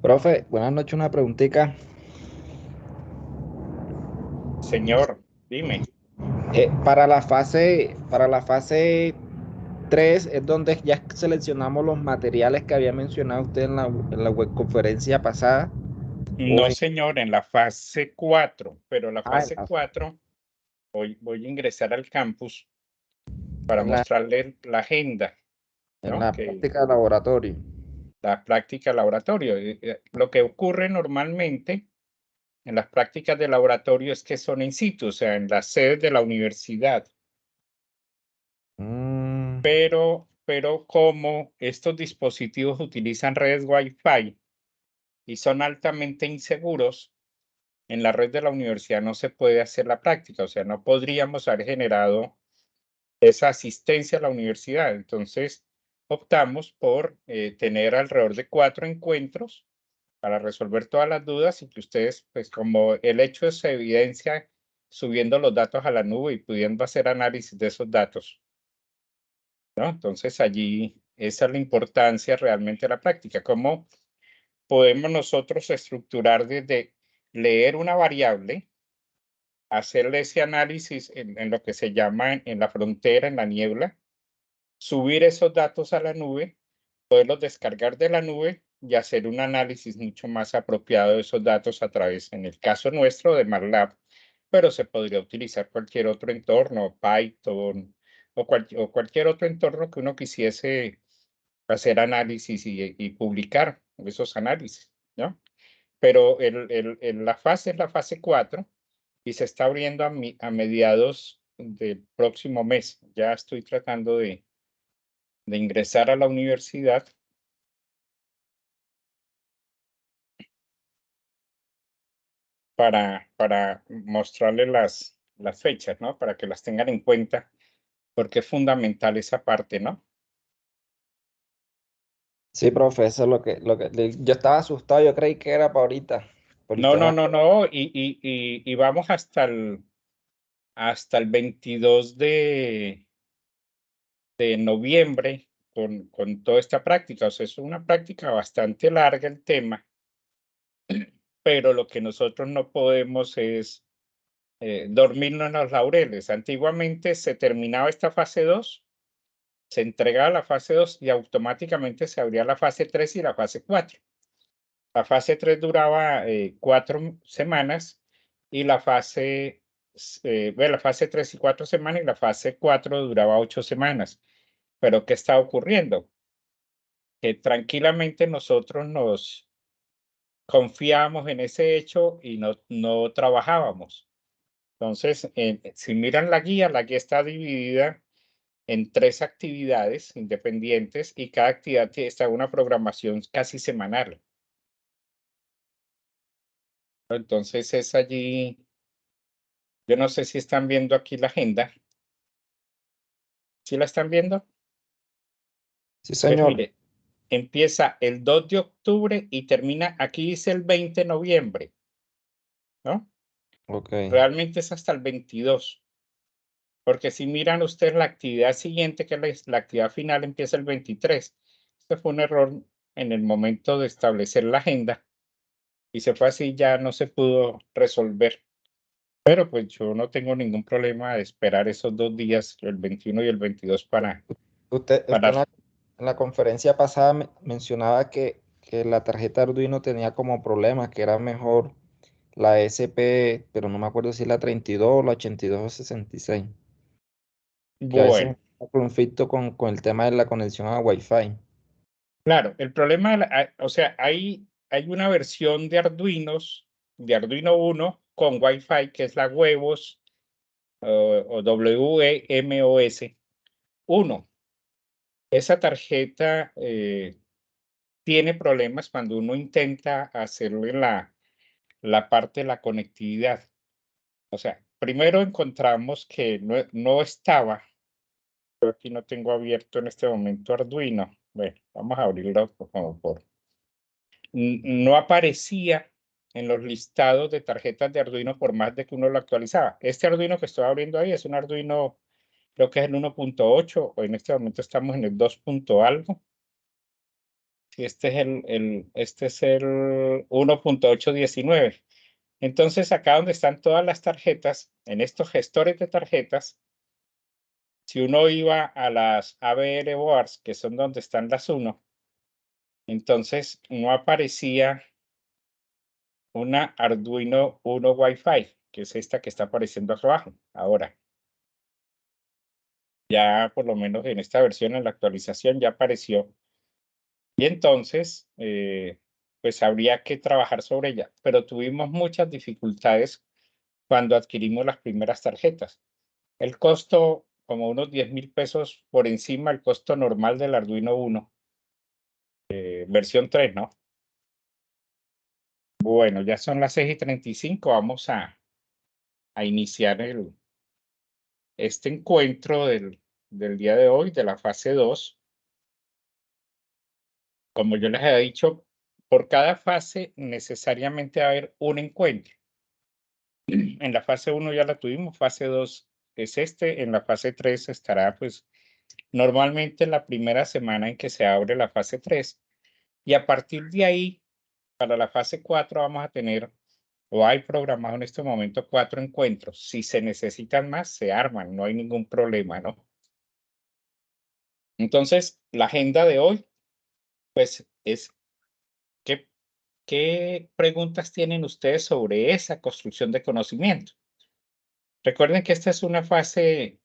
Profe, buenas noches, una preguntita. Señor, dime. Para la fase 3 es donde ya seleccionamos los materiales que había mencionado usted en la webconferencia pasada. O No, en- señor, en la fase 4, pero la ah, en fase la, 4 voy a ingresar al campus para en la, mostrarle la agenda, en ¿no? la Que práctica de laboratorio. la práctica de laboratorio. Lo que ocurre normalmente en las prácticas de laboratorio es que son in situ, o sea, en las sedes de la universidad. Mm, Pero como estos dispositivos utilizan redes Wi-Fi y son altamente inseguros, en la red de la universidad no se puede hacer la práctica, o sea, no podríamos haber generado esa asistencia a la universidad. Entonces, optamos por tener alrededor de 4 encuentros para resolver todas las dudas y que ustedes, pues como el hecho se evidencia subiendo los datos a la nube y pudiendo hacer análisis de esos datos, ¿no? Entonces, allí esa es la importancia realmente de la práctica. ¿Cómo podemos nosotros estructurar desde leer una variable, hacerle ese análisis en lo que se llama en la frontera, en la niebla, subir esos datos a la nube, poderlos descargar de la nube y hacer un análisis mucho más apropiado de esos datos a través, en el caso nuestro, de MATLAB, pero se podría utilizar cualquier otro entorno, Python o cualquier otro entorno que uno quisiese hacer análisis y publicar esos análisis, ¿no? Pero la fase es la fase 4 y se está abriendo a mediados del próximo mes. Ya estoy tratando de ingresar a la universidad para mostrarles las fechas, ¿no? Para que las tengan en cuenta, porque es fundamental esa parte, ¿no? sí, profe, eso es yo estaba asustado, yo creí que era para ahorita, por el No, no, tema. no, no, y vamos hasta el 22 de noviembre con toda esta práctica. O sea, es una práctica bastante larga el tema, pero lo que nosotros no podemos es dormirnos en los laureles. Antiguamente se terminaba esta fase 2, se entregaba la fase 2 y automáticamente se abría la fase 3 y la fase 4. La fase 3 duraba 4 semanas y la fase 3 y 4 semanas y la fase 4 duraba 8 semanas. Pero ¿qué está ocurriendo? Que tranquilamente nosotros nos confiábamos en ese hecho y no trabajábamos. Entonces, si miran la guía está dividida en 3 actividades independientes y cada actividad está en una programación casi semanal. Entonces, es allí, yo no sé si están viendo aquí la agenda. ¿Sí la están viendo? Sí, Pues señor. mire, empieza el 2 de octubre y termina, aquí dice el 20 de noviembre, ¿no? Ok. Realmente es hasta el 22. Porque si miran ustedes la actividad siguiente, que es la actividad final, empieza el 23. Este fue un error en el momento de establecer la agenda y se fue así, ya no se pudo resolver. Pero pues yo no tengo ningún problema de esperar esos 2 días, el 21 y el 22, Usted para en la conferencia pasada mencionaba que la tarjeta Arduino tenía como problemas, que era mejor la SP, pero no me acuerdo si es la 32 la 82 o 66, que a veces bueno, hay conflicto con el tema de la conexión a Wi-Fi. claro, el problema, o sea, hay una versión de Arduino 1 con Wi-Fi, que es la Huevos o WEMOS 1. Esa tarjeta tiene problemas cuando uno intenta hacerle la parte de la conectividad. O sea, primero encontramos que no estaba, yo aquí no tengo abierto en este momento Arduino. Bueno, vamos a abrirlo no aparecía en los listados de tarjetas de Arduino por más de que uno lo actualizaba. Este Arduino que estoy abriendo ahí es un Arduino, creo que es el 1.8 o en este momento estamos en el 2 algo. Sí, este es el 1.819. Entonces, acá donde están todas las tarjetas, en estos gestores de tarjetas, si uno iba a las ABR boards, que son donde están las 1, entonces no aparecía una Arduino 1 Wi-Fi, que es esta que está apareciendo acá abajo. Ahora, ya por lo menos en esta versión, en la actualización, ya apareció. Y entonces, pues habría que trabajar sobre ella. Pero tuvimos muchas dificultades cuando adquirimos las primeras tarjetas. El costo, como unos 10.000 pesos por encima del costo normal del Arduino 1, versión 3, ¿no? Bueno, ya son las 6:35. Vamos a iniciar este encuentro del día de hoy, de la fase 2. Como yo les he dicho, por cada fase necesariamente va a haber un encuentro. En la fase 1 ya la tuvimos, fase 2 es en la fase 3 estará pues normalmente en la primera semana en que se abre la fase 3, y a partir de ahí, para la fase 4 vamos a tener, o hay programado en este momento, 4 encuentros. Si se necesitan más, se arman, no hay ningún problema, ¿no? Entonces, la agenda de hoy, pues, es qué, qué preguntas tienen ustedes sobre esa construcción de conocimiento. Recuerden que esta es una fase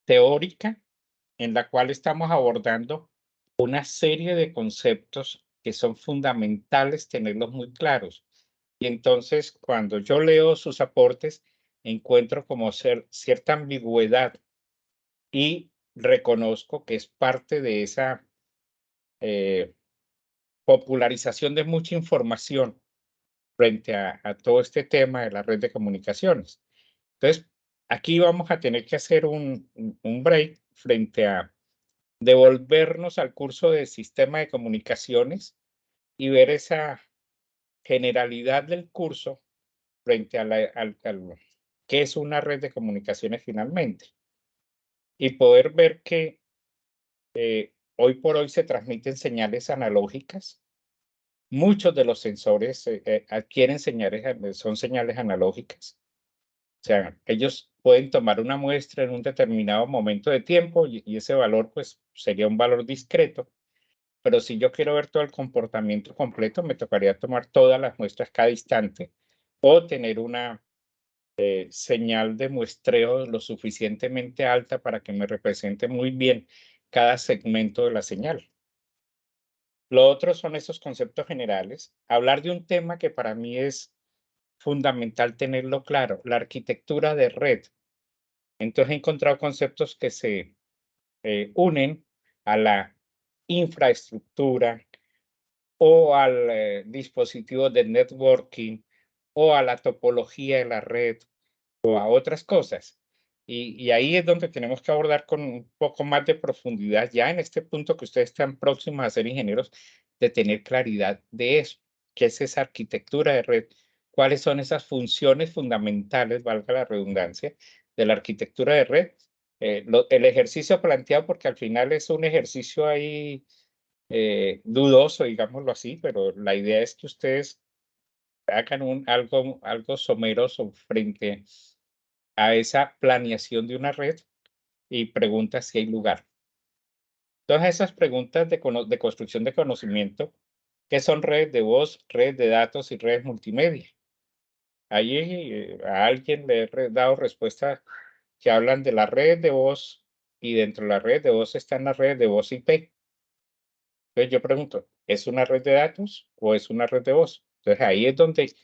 teórica en la cual estamos abordando una serie de conceptos que son fundamentales tenerlos muy claros. Y entonces, cuando yo leo sus aportes, encuentro como cierta ambigüedad y reconozco que es parte de esa eh, popularización de mucha información frente a todo este tema de la red de comunicaciones. Entonces, aquí vamos a tener que hacer un break frente a devolvernos al curso de sistema de comunicaciones y ver esa generalidad del curso frente a qué es una red de comunicaciones finalmente, y poder ver que hoy por hoy se transmiten señales analógicas. Muchos de los sensores adquieren son señales analógicas. O sea, ellos pueden tomar una muestra en un determinado momento de tiempo y ese valor pues sería un valor discreto. Pero si yo quiero ver todo el comportamiento completo, me tocaría tomar todas las muestras cada instante o tener una señal de muestreo lo suficientemente alta para que me represente muy bien cada segmento de la señal. Lo otro son esos conceptos generales. Hablar de un tema que para mí es fundamental tenerlo claro, la arquitectura de red. Entonces he encontrado conceptos que se unen a la infraestructura, o al dispositivo de networking, o a la topología de la red, o a otras cosas. Y ahí es donde tenemos que abordar con un poco más de profundidad, ya en este punto que ustedes están próximos a ser ingenieros, de tener claridad de eso. ¿Qué es esa arquitectura de red? ¿Cuáles son esas funciones fundamentales, valga la redundancia, de la arquitectura de red? El ejercicio planteado, porque al final es un ejercicio ahí dudoso, digámoslo así, pero la idea es que ustedes hagan algo someroso frente a esa planeación de una red y preguntas si hay lugar. Todas esas preguntas de construcción de conocimiento, que son redes de voz, redes de datos y redes multimedia. Ahí a alguien le he dado respuesta que hablan de la red de voz, y dentro de la red de voz están las redes de voz IP. Entonces yo pregunto, ¿es una red de datos o es una red de voz? Entonces ahí es donde,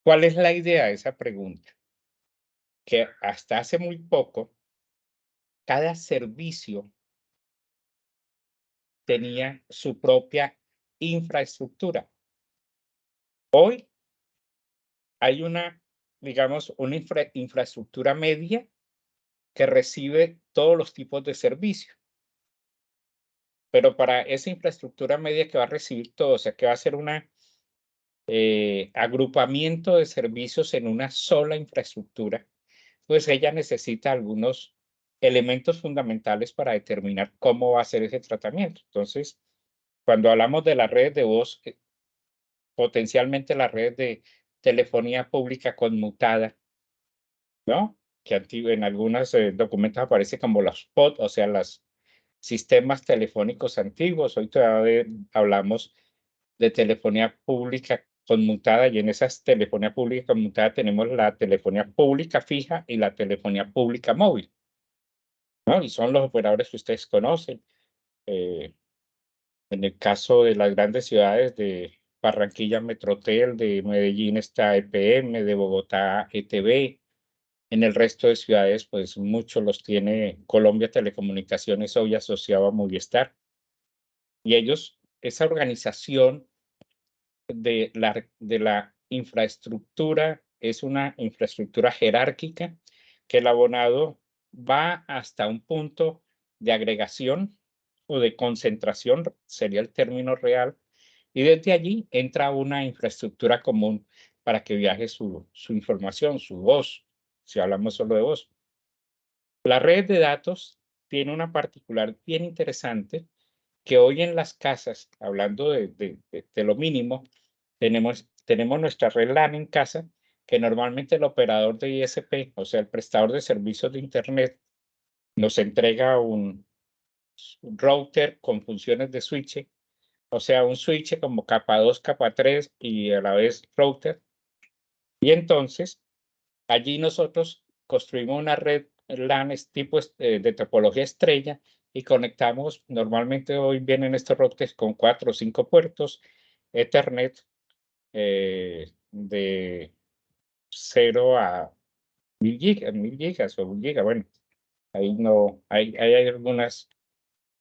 ¿cuál es la idea de esa pregunta? Que hasta hace muy poco, cada servicio tenía su propia infraestructura. Hoy hay digamos, una infraestructura media que recibe todos los tipos de servicios. Pero para esa infraestructura media que va a recibir todo, o sea, que va a ser un agrupamiento de servicios en una sola infraestructura, pues ella necesita algunos elementos fundamentales para determinar cómo va a ser ese tratamiento. Entonces, cuando hablamos de las redes de voz, potencialmente las redes de telefonía pública conmutada, ¿no? Que en algunos documentos aparece como los POT, o sea, los sistemas telefónicos antiguos. Hoy todavía hablamos de telefonía pública conmutada, y en esas telefonía pública conmutada tenemos la telefonía pública fija y la telefonía pública móvil, ¿no? Y son los operadores que ustedes conocen. En el caso de las grandes ciudades de Barranquilla, Metrotel; de Medellín está EPM; de Bogotá, ETB. En el resto de ciudades, pues muchos los tiene Colombia Telecomunicaciones, hoy asociado a Movistar. Y ellos, esa organización de la infraestructura, es una infraestructura jerárquica, que el abonado va hasta un punto de agregación o de concentración, sería el término real, y desde allí entra una infraestructura común para que viaje su información, su voz, si hablamos solo de voz. La red de datos tiene una particular bien interesante, que hoy en las casas, hablando de lo mínimo, tenemos nuestra red LAN en casa, que normalmente el operador de ISP, o sea, el prestador de servicios de Internet, nos entrega un router con funciones de switch, o sea, un switch como capa 2, capa 3 y a la vez router. Y entonces, allí nosotros construimos una red LAN tipo de topología estrella, y conectamos, normalmente hoy vienen estos routers con 4 o 5 puertos Ethernet, de 0 a 1000 gigas o 1 giga. Bueno, ahí no, hay algunos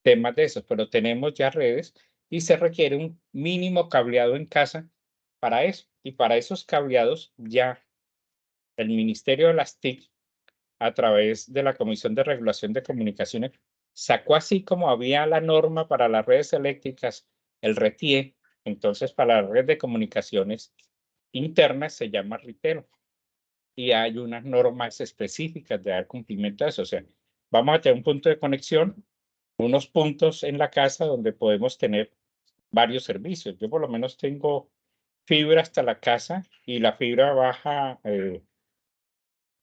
temas de esos, pero tenemos ya redes y se requiere un mínimo cableado en casa para eso. Y para esos cableados ya el Ministerio de las TIC, a través de la Comisión de Regulación de Comunicaciones, sacó, así como había la norma para las redes eléctricas, el RETIE, entonces para la red de comunicaciones internas se llama RITELO. Y hay unas normas específicas de dar cumplimiento a eso. O sea, vamos a tener un punto de conexión, unos puntos en la casa donde podemos tener varios servicios. Yo por lo menos tengo fibra hasta la casa, y la fibra baja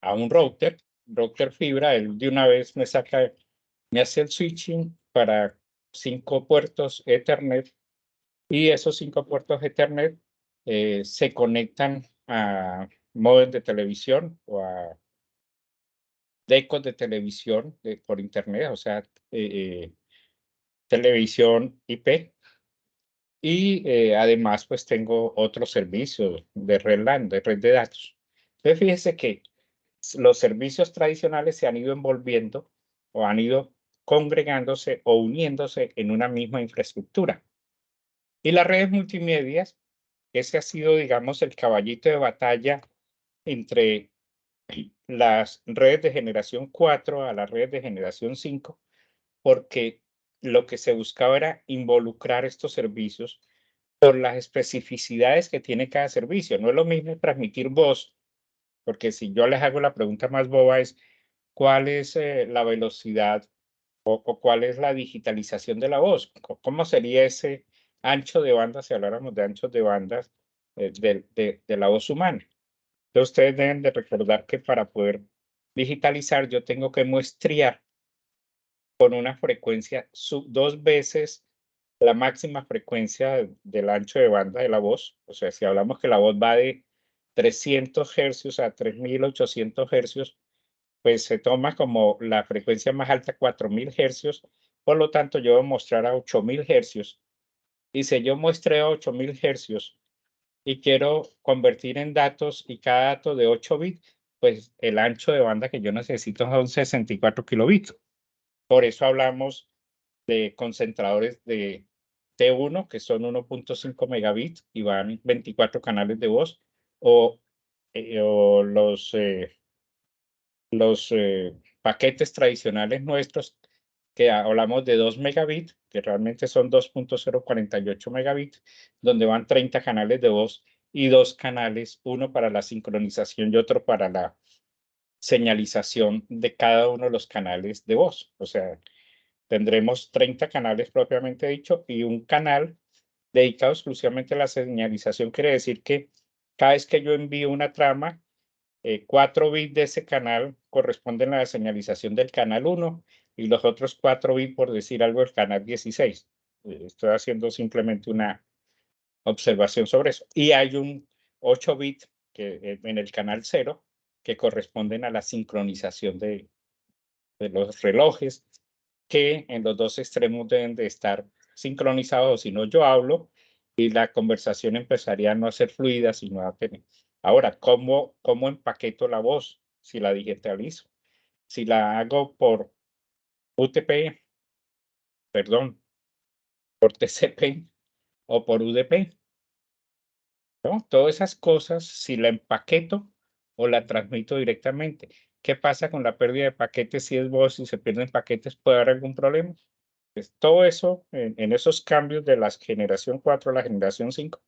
a un router fibra. Él de una vez me hace el switching para 5 puertos Ethernet, y esos 5 puertos Ethernet se conectan a módems de televisión o a decos de televisión por Internet, o sea, televisión IP. Y además, pues tengo otros servicios de red LAN, de red de datos. Entonces, fíjese que los servicios tradicionales se han ido envolviendo, o han ido congregándose o uniéndose en una misma infraestructura. Y las redes multimedias, ese ha sido, digamos, el caballito de batalla entre las redes de generación 4 a las redes de generación 5, porque lo que se buscaba era involucrar estos servicios por las especificidades que tiene cada servicio. No es lo mismo transmitir voz, porque si yo les hago la pregunta más boba es, ¿cuál es la velocidad o cuál es la digitalización de la voz? ¿Cómo sería ese ancho de banda si habláramos de anchos de bandas de la voz humana? Entonces, ustedes deben de recordar que para poder digitalizar, yo tengo que muestrear con una frecuencia 2 veces la máxima frecuencia del ancho de banda de la voz. O sea, si hablamos que la voz va de 300 hercios a 3800 hercios, pues se toma como la frecuencia más alta 4000 hercios. Por lo tanto, yo voy a mostrar a 8000 hercios. Y si yo muestreo a 8000 hercios y quiero convertir en datos, y cada dato de 8 bits, pues el ancho de banda que yo necesito son 64 kilobits. Por eso hablamos de concentradores de T1, que son 1.5 megabits y van 24 canales de voz, o los paquetes tradicionales nuestros, que hablamos de 2 megabits, que realmente son 2.048 megabits, donde van 30 canales de voz y 2 canales, uno para la sincronización y otro para la señalización de cada uno de los canales de voz. O sea, tendremos 30 canales propiamente dicho y un canal dedicado exclusivamente a la señalización. Quiere decir que cada vez que yo envío una trama, 4 bits de ese canal corresponden a la señalización del canal 1 y los otros 4 bits, por decir algo, del canal 16. Estoy haciendo simplemente una observación sobre eso. Y hay un 8 bits que, en el canal 0 que corresponden a la sincronización de los relojes, que en los dos extremos deben de estar sincronizados, si no yo hablo y la conversación empezaría a no ser fluida, sino a tener. Ahora, ¿cómo empaqueto la voz si la digitalizo? Si la hago por UTP, perdón, por TCP o por UDP, ¿no? Todas esas cosas, si la empaqueto o la transmito directamente. ¿Qué pasa con la pérdida de paquetes si es voz y se pierden paquetes? ¿Puede haber algún problema? Pues todo eso, en esos cambios de la generación 4 a la generación 5,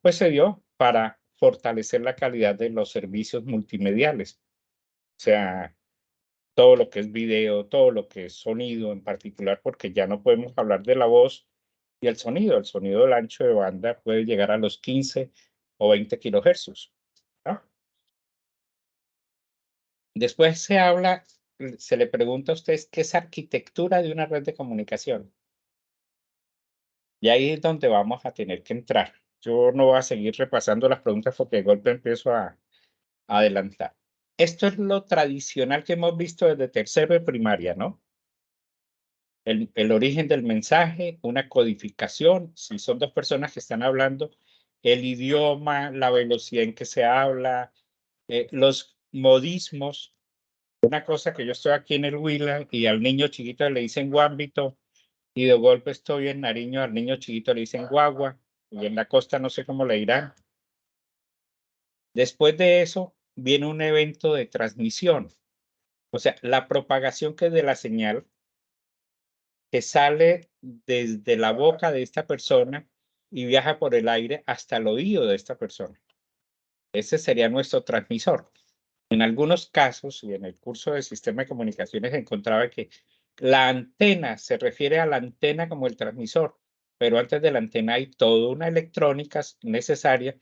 pues se dio para fortalecer la calidad de los servicios multimediales. O sea, todo lo que es video, todo lo que es sonido en particular, porque ya no podemos hablar de la voz y el sonido. El sonido del ancho de banda puede llegar a los 15 o 20 kilohercios, ¿no? Después se le pregunta a ustedes qué es arquitectura de una red de comunicación. Y ahí es donde vamos a tener que entrar. Yo no voy a seguir repasando las preguntas porque de golpe empiezo a adelantar. Esto es lo tradicional que hemos visto desde tercero de primaria, ¿no? El origen del mensaje, una codificación, si son dos personas que están hablando, el idioma, la velocidad en que se habla, los modismos. Una cosa que yo estoy aquí en el Huila y al niño chiquito le dicen guámbito y de golpe estoy en Nariño, al niño chiquito le dicen guagua y en la costa no sé cómo le dirán. Después de eso viene un evento de transmisión, o sea, la propagación que es de la señal que sale desde la boca de esta persona y viaja por el aire hasta el oído de esta persona. Ese sería nuestro transmisor. En algunos casos, y en el curso de sistema de comunicaciones encontraba que la antena se refiere a la antena como el transmisor, pero antes de la antena hay toda una electrónica necesaria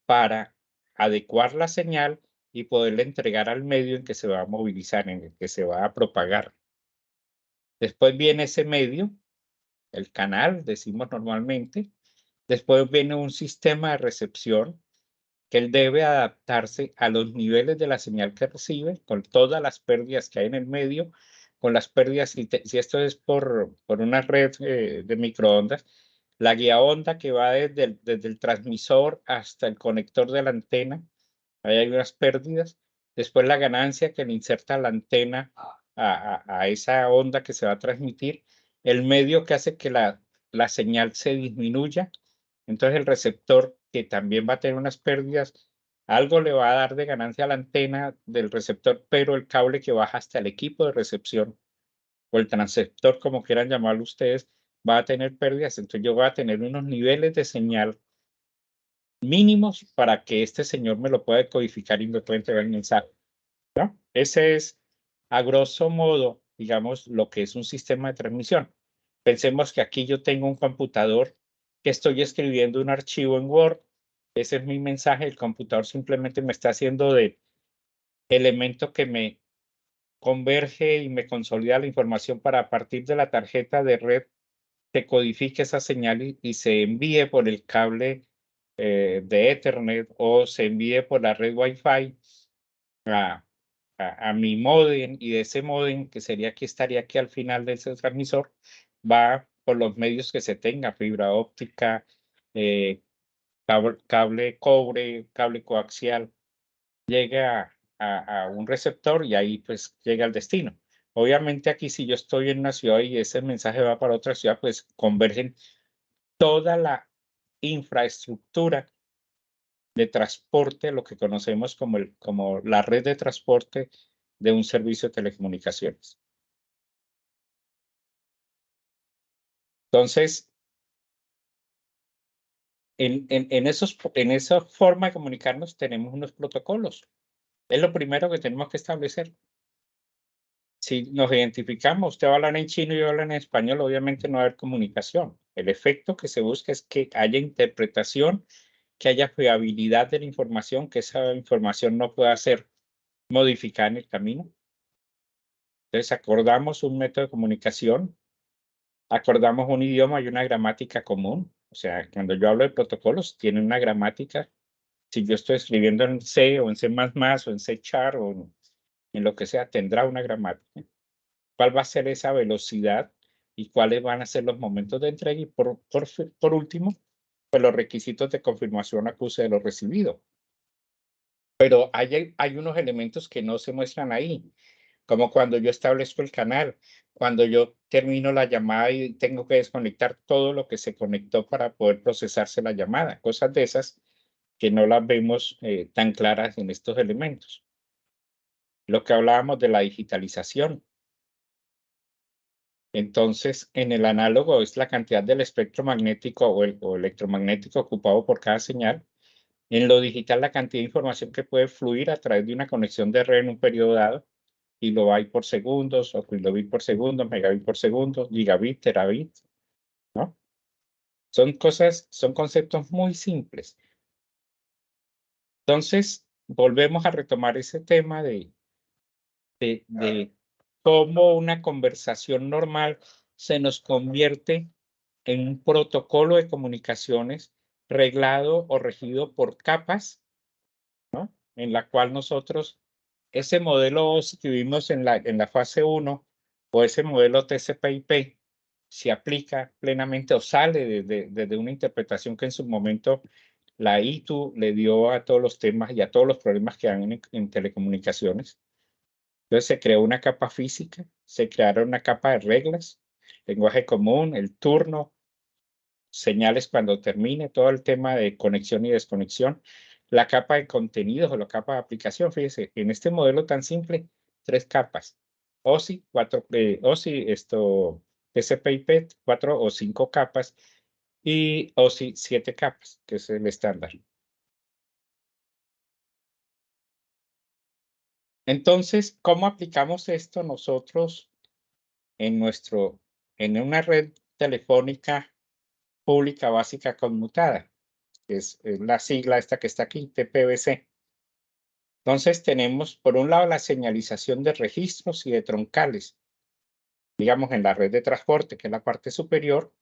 para adecuar la señal y poderla entregar al medio en que se va a movilizar, en el que se va a propagar. Después viene ese medio, el canal, decimos normalmente. Después viene un sistema de recepción que él debe adaptarse a los niveles de la señal que recibe, con todas las pérdidas que hay en el medio, con las pérdidas, si esto es por una red de microondas, la guía onda que va desde el transmisor hasta el conector de la antena, ahí hay unas pérdidas. Después la ganancia que le inserta la antena a esa onda que se va a transmitir, el medio que hace que la señal se disminuya. Entonces el receptor, que también va a tener unas pérdidas, algo le va a dar de ganancia a la antena del receptor, pero el cable que baja hasta el equipo de recepción o el transceptor, como quieran llamarlo ustedes, va a tener pérdidas. Entonces yo voy a tener unos niveles de señal mínimos para que este señor me lo pueda codificar y me pueda entregar el mensaje, ¿no? Ese es, a grosso modo, digamos, lo que es un sistema de transmisión. Pensemos que aquí yo tengo un computador que estoy escribiendo un archivo en Word. Ese es mi mensaje. El computador simplemente me está haciendo de elemento que me converge y me consolida la información para a partir de la tarjeta de red se codifique esa señal y se envíe por el cable de Ethernet o se envíe por la red Wi-Fi a, a mi modem y de ese modem que sería aquí, estaría aquí al final de ese transmisor, va por los medios que se tenga, fibra óptica, eh, cable cobre, cable coaxial, llega a un receptor y ahí pues llega al destino. Obviamente aquí si yo estoy en una ciudad y ese mensaje va para otra ciudad, pues convergen toda la infraestructura de transporte, lo que conocemos como la red de transporte de un servicio de telecomunicaciones. Entonces, en esa forma de comunicarnos tenemos unos protocolos. Es lo primero que tenemos que establecer. Si nos identificamos, usted va a hablar en chino y yo hablo en español, obviamente no va a haber comunicación. El efecto que se busca es que haya interpretación, que haya fiabilidad de la información, que esa información no pueda ser modificada en el camino. Entonces, acordamos un método de comunicación, acordamos un idioma y una gramática común. O sea, cuando yo hablo de protocolos, tiene una gramática. Si yo estoy escribiendo en C o en C++ o en C Sharp o en lo que sea, tendrá una gramática. ¿Cuál va a ser esa velocidad y cuáles van a ser los momentos de entrega? Y por último, pues los requisitos de confirmación acuse de lo recibido. Pero hay unos elementos que no se muestran ahí, como cuando yo establezco el canal, cuando yo termino la llamada y tengo que desconectar todo lo que se conectó para poder procesarse la llamada, cosas de esas que no las vemos tan claras en estos elementos. Lo que hablábamos de la digitalización. Entonces, en el análogo es la cantidad del espectro magnético o electromagnético ocupado por cada señal. En lo digital, la cantidad de información que puede fluir a través de una conexión de red en un periodo dado, kilobyte por segundos o kilobit por segundo, megabit por segundo, gigabit, terabit, ¿no? Son conceptos muy simples. Entonces, volvemos a retomar ese tema de cómo una conversación normal se nos convierte en un protocolo de comunicaciones reglado o regido por capas, ¿no? En la cual nosotros, ese modelo OSI que vimos en la fase 1 o ese modelo TCP/IP se aplica plenamente o sale desde una interpretación que en su momento la ITU le dio a todos los temas y a todos los problemas que hay en telecomunicaciones. Entonces se creó una capa física, se crearon una capa de reglas, lenguaje común, el turno, señales cuando termine, todo el tema de conexión y desconexión, la capa de contenidos o la capa de aplicación. Fíjese, en este modelo tan simple, 3 capas. OSI, 4, OSI, TCP/IP, 4 o 5 capas y OSI, 7 capas, que es el estándar. Entonces, ¿cómo aplicamos esto nosotros en en una red telefónica pública básica conmutada? Es la sigla esta que está aquí, TPBC. Entonces tenemos, por un lado, la señalización de registros y de troncales, digamos, en la red de transporte, que es la parte superior,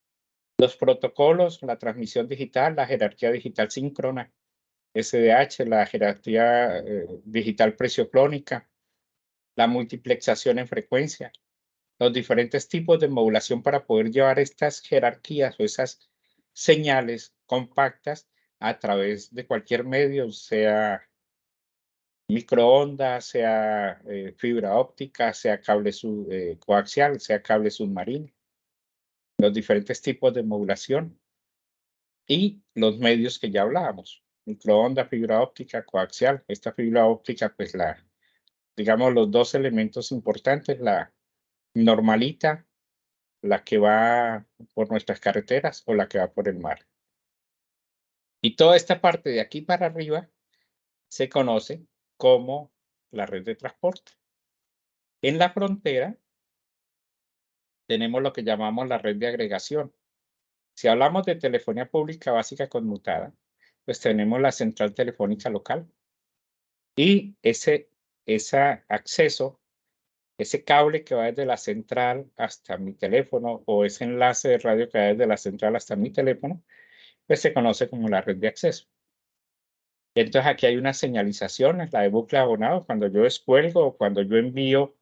los protocolos, la transmisión digital, la jerarquía digital síncrona, SDH, la jerarquía digital presioclónica, la multiplexación en frecuencia, los diferentes tipos de modulación para poder llevar estas jerarquías o esas señales compactas a través de cualquier medio, sea microondas, sea fibra óptica, sea cable coaxial, sea cable submarino, los diferentes tipos de modulación y los medios que ya hablábamos, microondas, fibra óptica, coaxial. Esta fibra óptica, pues digamos, los dos elementos importantes, la normalita, la que va por nuestras carreteras o la que va por el mar. Y toda esta parte de aquí para arriba se conoce como la red de transporte. En la frontera tenemos lo que llamamos la red de agregación. Si hablamos de telefonía pública básica conmutada, pues tenemos la central telefónica local y ese acceso, ese cable que va desde la central hasta mi teléfono o ese enlace de radio que va desde la central hasta mi teléfono, pues se conoce como la red de acceso. Entonces aquí hay unas señalizaciones, la de bucle abonado, cuando yo descuelgo o cuando yo envío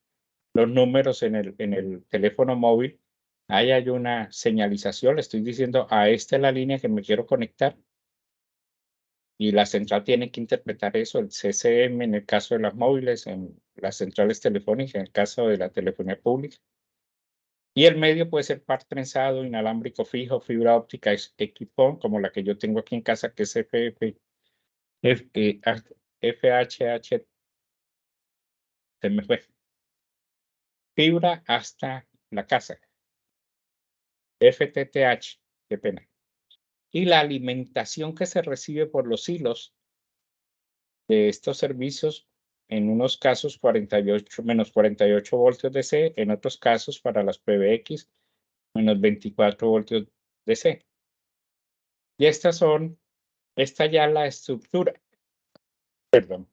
los números en el teléfono móvil, ahí hay una señalización, le estoy diciendo, esta es la línea que me quiero conectar. Y la central tiene que interpretar eso, el CCM en el caso de las móviles, en las centrales telefónicas, en el caso de la telefonía pública. Y el medio puede ser par trenzado, inalámbrico fijo, fibra óptica, equipón, como la que yo tengo aquí en casa, que es FHH, se me fue, fibra hasta la casa, FTTH, qué pena. Y la alimentación que se recibe por los hilos de estos servicios en unos casos 48, menos 48 voltios DC, en otros casos para las PBX, menos 24 voltios DC. Y esta ya la estructura, perdón,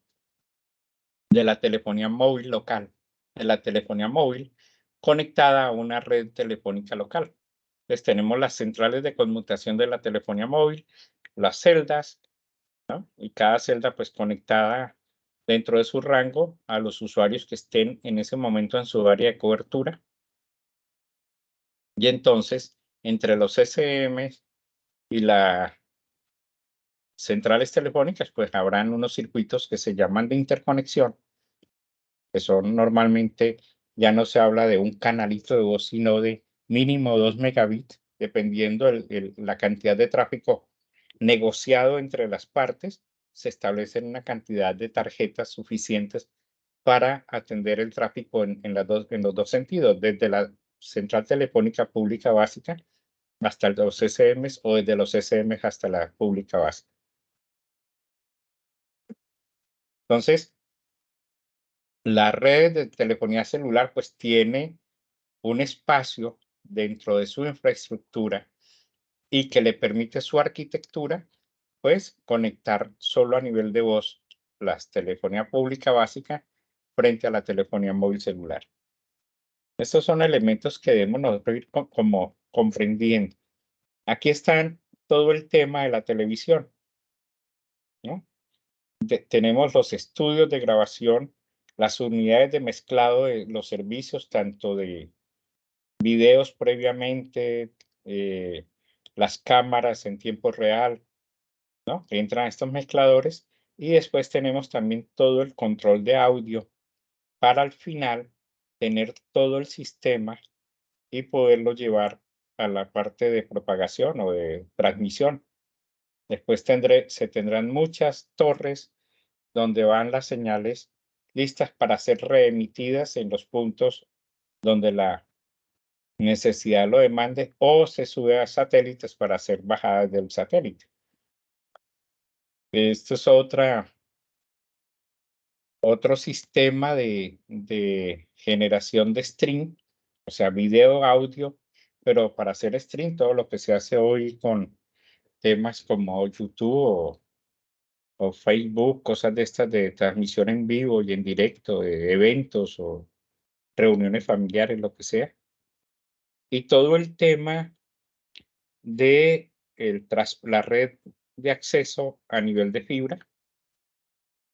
de la telefonía móvil local, de la telefonía móvil conectada a una red telefónica local. Entonces tenemos las centrales de conmutación de la telefonía móvil, las celdas, ¿no? Y cada celda pues conectada dentro de su rango a los usuarios que estén en ese momento en su área de cobertura. Y entonces, entre los SM y las centrales telefónicas, pues habrán unos circuitos que se llaman de interconexión, que son normalmente, ya no se habla de un canalito de voz, sino de mínimo 2 megabits, dependiendo la cantidad de tráfico negociado entre las partes, se establecen una cantidad de tarjetas suficientes para atender el tráfico en los dos sentidos, desde la central telefónica pública básica hasta los SMs o desde los SMs hasta la pública básica. Entonces, la red de telefonía celular pues tiene un espacio dentro de su infraestructura y que le permite su arquitectura, pues conectar solo a nivel de voz la telefonía pública básica frente a la telefonía móvil celular. Estos son elementos que debemos nosotros ir como comprendiendo. Aquí están todo el tema de la televisión, ¿no? Tenemos los estudios de grabación, las unidades de mezclado de los servicios, tanto de videos previamente, las cámaras en tiempo real, ¿no? Entran estos mezcladores y después tenemos también todo el control de audio para al final tener todo el sistema y poderlo llevar a la parte de propagación o de transmisión. Después se tendrán muchas torres donde van las señales listas para ser reemitidas en los puntos donde la necesidad lo demande o se sube a satélites para hacer bajadas del satélite. Esto es otro sistema de generación de stream, o sea, video, audio, pero para hacer stream, todo lo que se hace hoy con temas como YouTube o Facebook, cosas de estas de transmisión en vivo y en directo, de eventos o reuniones familiares, lo que sea. Y todo el tema de la red de acceso a nivel de fibra.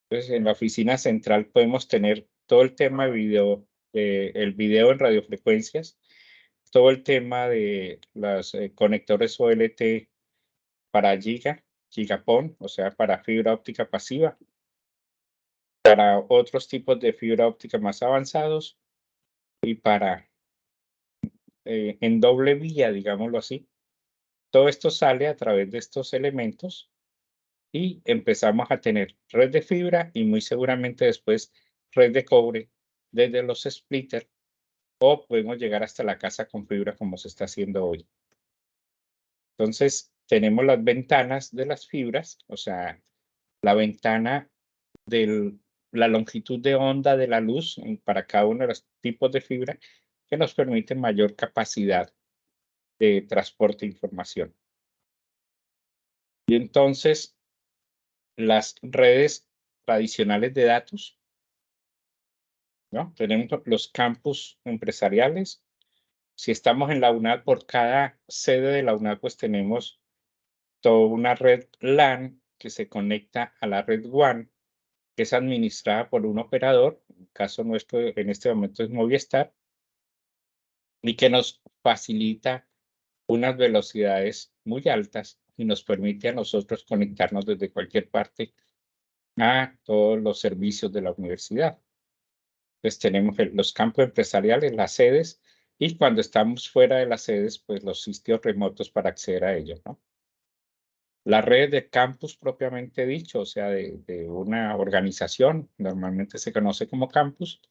Entonces, en la oficina central podemos tener todo el tema de video, el video en radiofrecuencias, todo el tema de los conectores OLT para Gigapon, o sea, para fibra óptica pasiva, para otros tipos de fibra óptica más avanzados y para en doble vía, digámoslo así. Todo esto sale a través de estos elementos y empezamos a tener red de fibra y muy seguramente después red de cobre desde los splitters o podemos llegar hasta la casa con fibra como se está haciendo hoy. Entonces, tenemos las ventanas de las fibras, o sea, la ventana de la longitud de onda de la luz para cada uno de los tipos de fibra que nos permite mayor capacidad de transporte de información. Y entonces, las redes tradicionales de datos, ¿no? Tenemos los campus empresariales. Si estamos en la UNAD, por cada sede de la UNAD, pues tenemos toda una red LAN que se conecta a la red WAN, que es administrada por un operador, en el caso nuestro en este momento es Movistar, y que nos facilita unas velocidades muy altas y nos permite a nosotros conectarnos desde cualquier parte a todos los servicios de la universidad. Entonces tenemos los campos empresariales, las sedes, y cuando estamos fuera de las sedes, pues los sitios remotos para acceder a ellos, ¿no? La red de campus propiamente dicho, o sea, de una organización, normalmente se conoce como campus,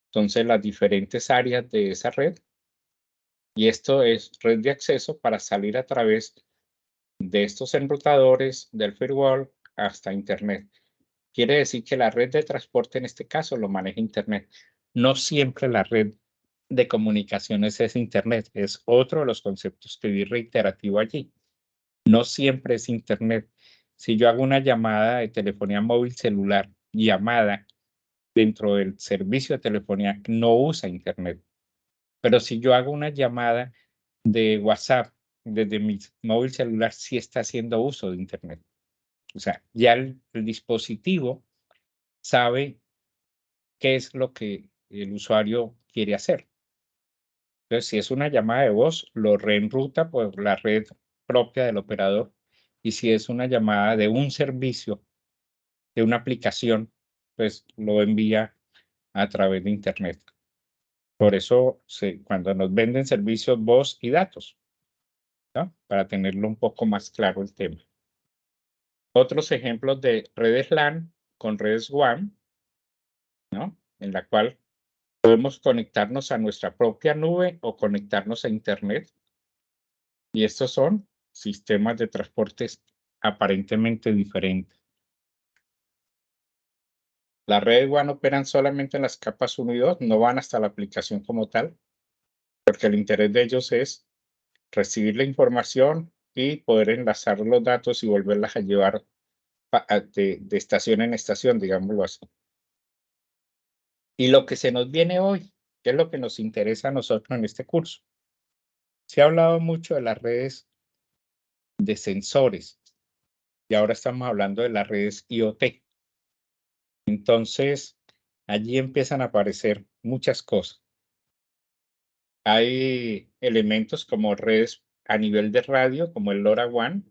entonces las diferentes áreas de esa red, y esto es red de acceso para salir a través de estos enrutadores del firewall hasta Internet. quiere decir que la red de transporte en este caso lo maneja Internet. No siempre la red de comunicaciones es Internet, es otro de los conceptos que vi reiterativo allí. No siempre es Internet. Si yo hago una llamada de telefonía móvil celular, llamada dentro del servicio de telefonía, no usa Internet. Pero si yo hago una llamada de WhatsApp desde mi móvil celular, sí está haciendo uso de Internet. O sea, ya el dispositivo sabe qué es lo que el usuario quiere hacer. Entonces, si es una llamada de voz, lo reenruta por la red propia del operador. Y si es una llamada de un servicio, de una aplicación, pues lo envía a través de Internet. Por eso, cuando nos venden servicios, voz y datos, ¿no? Para tenerlo un poco más claro el tema. Otros ejemplos de redes LAN con redes WAN, ¿no? En la cual podemos conectarnos a nuestra propia nube o conectarnos a Internet. Y estos son sistemas de transportes aparentemente diferentes. Las redes WAN operan solamente en las capas 1 y 2, no van hasta la aplicación como tal, porque el interés de ellos es recibir la información y poder enlazar los datos y volverlas a llevar de estación en estación, digámoslo así. Y lo que se nos viene hoy, que es lo que nos interesa a nosotros en este curso. Se ha hablado mucho de las redes de sensores y ahora estamos hablando de las redes IoT. Entonces, allí empiezan a aparecer muchas cosas. Hay elementos como redes a nivel de radio, como el LoRaWAN.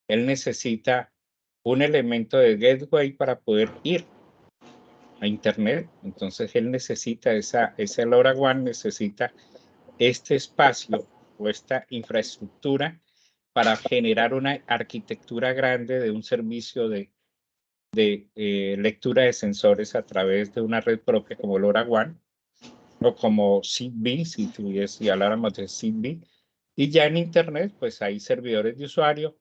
Él necesita un elemento de gateway para poder ir a Internet. Entonces, él necesita ese LoRaWAN necesita este espacio o esta infraestructura para generar una arquitectura grande de un servicio de lectura de sensores a través de una red propia como LoRaWAN o como Zigbee, si habláramos de Zigbee. Y ya en Internet, pues hay servidores de usuario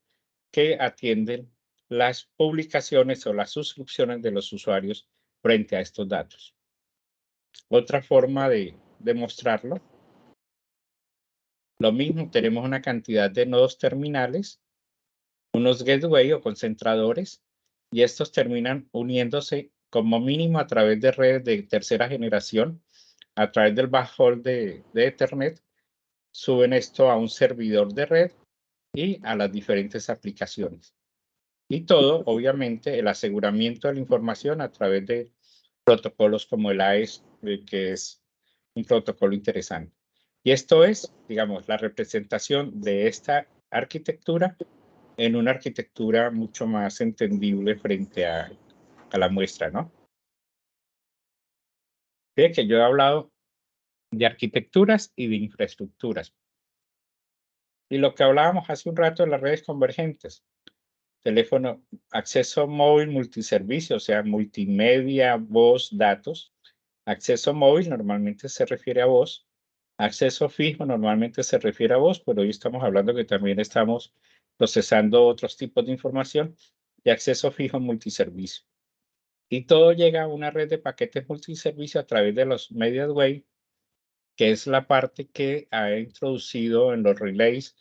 que atienden las publicaciones o las suscripciones de los usuarios frente a estos datos. Otra forma de demostrarlo, lo mismo, tenemos una cantidad de nodos terminales, unos gateway o concentradores, y estos terminan uniéndose como mínimo a través de redes de tercera generación, a través del backhaul de Ethernet, suben esto a un servidor de red y a las diferentes aplicaciones. Y todo, obviamente, el aseguramiento de la información a través de protocolos como el AES, que es un protocolo interesante. Y esto es, digamos, la representación de esta arquitectura en una arquitectura mucho más entendible frente a la muestra, ¿no? Fíjate que yo he hablado de arquitecturas y de infraestructuras. Y lo que hablábamos hace un rato de las redes convergentes, teléfono, acceso móvil multiservicio, o sea, multimedia, voz, datos. Acceso móvil normalmente se refiere a voz. Acceso fijo normalmente se refiere a voz, pero hoy estamos hablando que también estamos procesando otros tipos de información y acceso fijo multiservicio. Y todo llega a una red de paquetes multiservicio a través de los Media Wave, que es la parte que ha introducido en los relays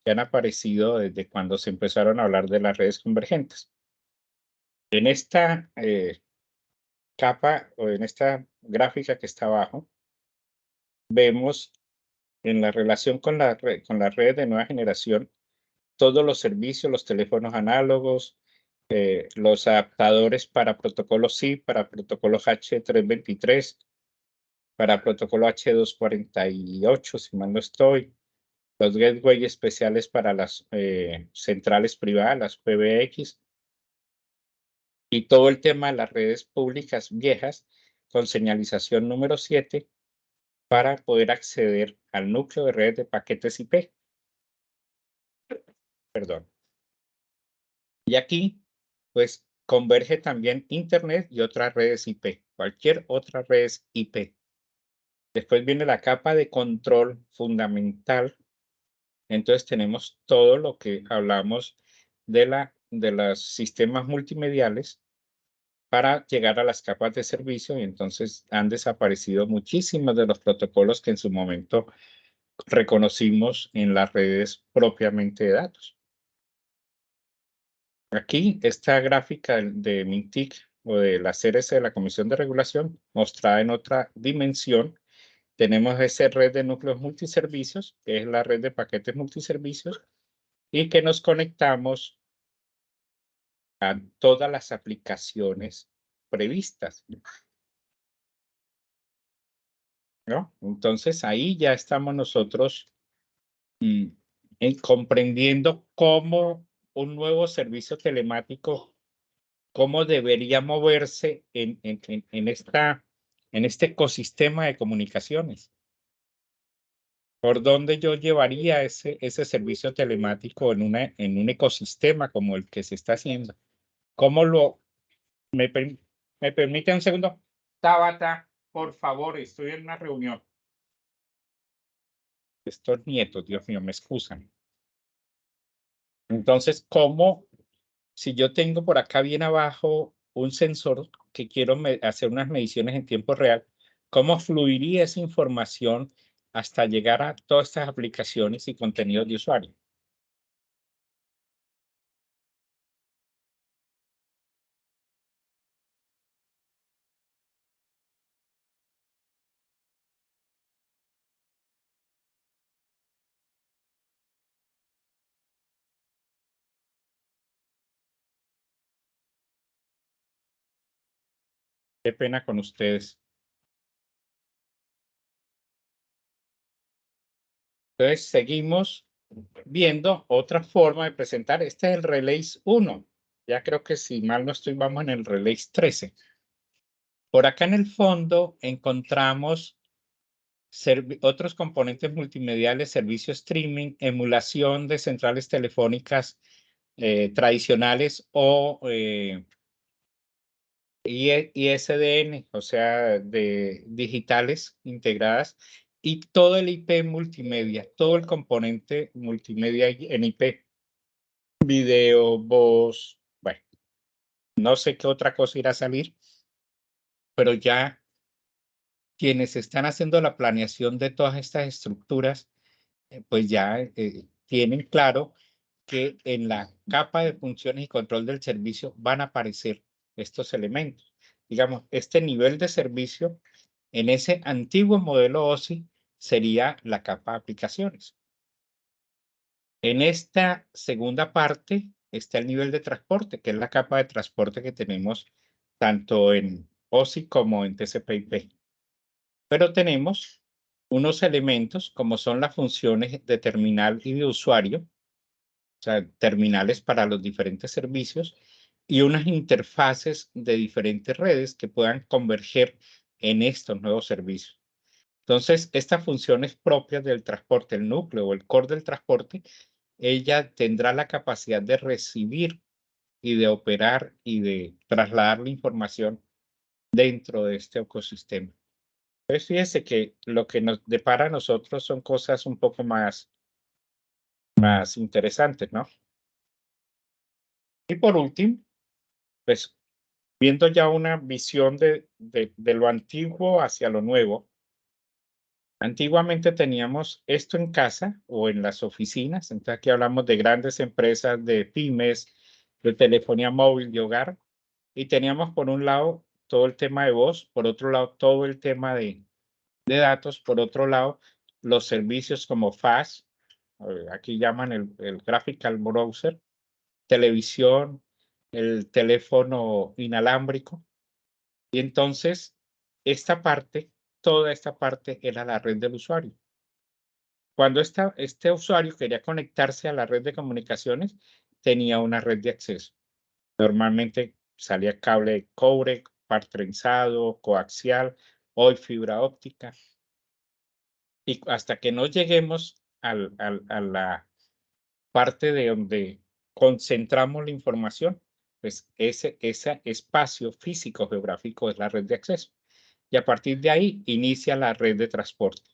que han aparecido desde cuando se empezaron a hablar de las redes convergentes. En esta capa o en esta gráfica que está abajo, vemos en la relación con la red de nueva generación, todos los servicios, los teléfonos análogos, los adaptadores para protocolos SIP, para protocolos H323, para protocolo H248, si mal no estoy, los gateway especiales para las centrales privadas, las PBX, y todo el tema de las redes públicas viejas con señalización número 7 para poder acceder al núcleo de redes de paquetes IP. Perdón. Y aquí, pues, converge también Internet y otras redes IP, cualquier otra red IP. Después viene la capa de control fundamental. Entonces tenemos todo lo que hablamos de los sistemas multimediales para llegar a las capas de servicio, y entonces han desaparecido muchísimos de los protocolos que en su momento reconocimos en las redes propiamente de datos. Aquí, esta gráfica de MINTIC o de la CRC, de la Comisión de Regulación, mostrada en otra dimensión, tenemos esa red de núcleos multiservicios, que es la red de paquetes multiservicios, y que nos conectamos a todas las aplicaciones previstas, ¿no? Entonces, ahí ya estamos nosotros comprendiendo cómo un nuevo servicio telemático, cómo debería moverse en este ecosistema de comunicaciones. ¿Por dónde yo llevaría ese servicio telemático en un ecosistema como el que se está haciendo? ¿Cómo me, me permite un segundo? Tabata, por favor, estoy en una reunión. Estos nietos, Dios mío, me excusan. Entonces, ¿cómo, si yo tengo por acá bien abajo un sensor que quiero hacer unas mediciones en tiempo real, cómo fluiría esa información hasta llegar a todas estas aplicaciones y contenidos de usuario? Qué pena con ustedes. Entonces, seguimos viendo otra forma de presentar. Este es el Release 1. Ya creo que si mal no estoy, vamos en el Release 13. Por acá en el fondo encontramos otros componentes multimediales, servicio streaming, emulación de centrales telefónicas tradicionales o ISDN, o sea, de digitales integradas, y todo el IP multimedia, todo el componente multimedia en IP, video, voz, bueno, no sé qué otra cosa irá a salir, pero ya quienes están haciendo la planeación de todas estas estructuras, pues ya tienen claro que en la capa de funciones y control del servicio van a aparecer estos elementos. Digamos, este nivel de servicio en ese antiguo modelo OSI sería la capa de aplicaciones. En esta segunda parte está el nivel de transporte, que es la capa de transporte que tenemos tanto en OSI como en TCP/IP. Pero tenemos unos elementos como son las funciones de terminal y de usuario, o sea, terminales para los diferentes servicios, y unas interfaces de diferentes redes que puedan converger en estos nuevos servicios. Entonces, estas funciones propias del transporte, el núcleo o el core del transporte, ella tendrá la capacidad de recibir y de operar y de trasladar la información dentro de este ecosistema. Pues fíjese que lo que nos depara a nosotros son cosas un poco más interesantes, ¿no? Y por último, pues viendo ya una visión de lo antiguo hacia lo nuevo. Antiguamente teníamos esto en casa o en las oficinas, entonces aquí hablamos de grandes empresas, de pymes, de telefonía móvil, de hogar, y teníamos por un lado todo el tema de voz, por otro lado todo el tema de datos, por otro lado los servicios como FAS, aquí llaman el Graphical Browser, televisión, el teléfono inalámbrico, y entonces esta parte, toda esta parte era la red del usuario. Cuando este usuario quería conectarse a la red de comunicaciones, tenía una red de acceso. Normalmente salía cable de cobre, par trenzado, coaxial, hoy fibra óptica. Y hasta que no lleguemos a la parte de donde concentramos la información, pues ese espacio físico geográfico es la red de acceso. Y a partir de ahí inicia la red de transporte,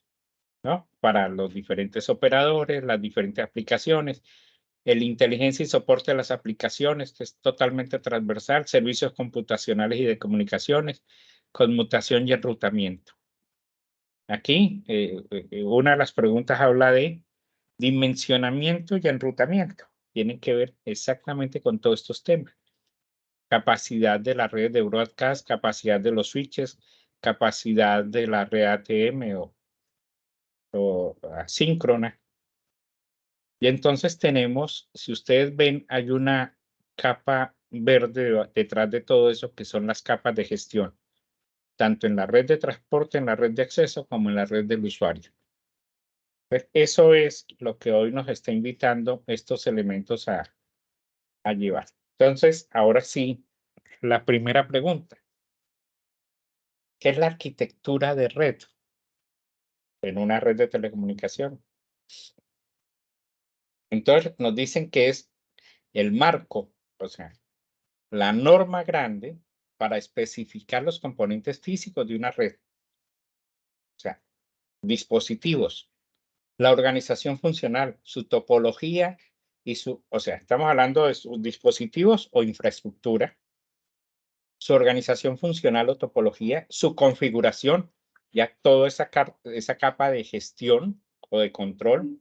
¿no? Para los diferentes operadores, las diferentes aplicaciones. el inteligencia y soporte de las aplicaciones, que es totalmente transversal, servicios computacionales y de comunicaciones, conmutación y enrutamiento. Aquí, una de las preguntas habla de dimensionamiento y enrutamiento. Tienen que ver exactamente con todos estos temas. Capacidad de la red de broadcast, capacidad de los switches, capacidad de la red ATM o asíncrona. Y entonces tenemos, si ustedes ven, hay una capa verde detrás de todo eso, que son las capas de gestión, tanto en la red de transporte, en la red de acceso, como en la red del usuario. Pues eso es lo que hoy nos está invitando estos elementos a llevar. Entonces, ahora sí, la primera pregunta. ¿Qué es la arquitectura de red en una red de telecomunicación? Entonces, nos dicen que es el marco, o sea, la norma grande para especificar los componentes físicos de una red. O sea, dispositivos, la organización funcional, su topología y o sea, estamos hablando de sus dispositivos o infraestructura, su organización funcional o topología, su configuración, ya toda esa capa de gestión o de control,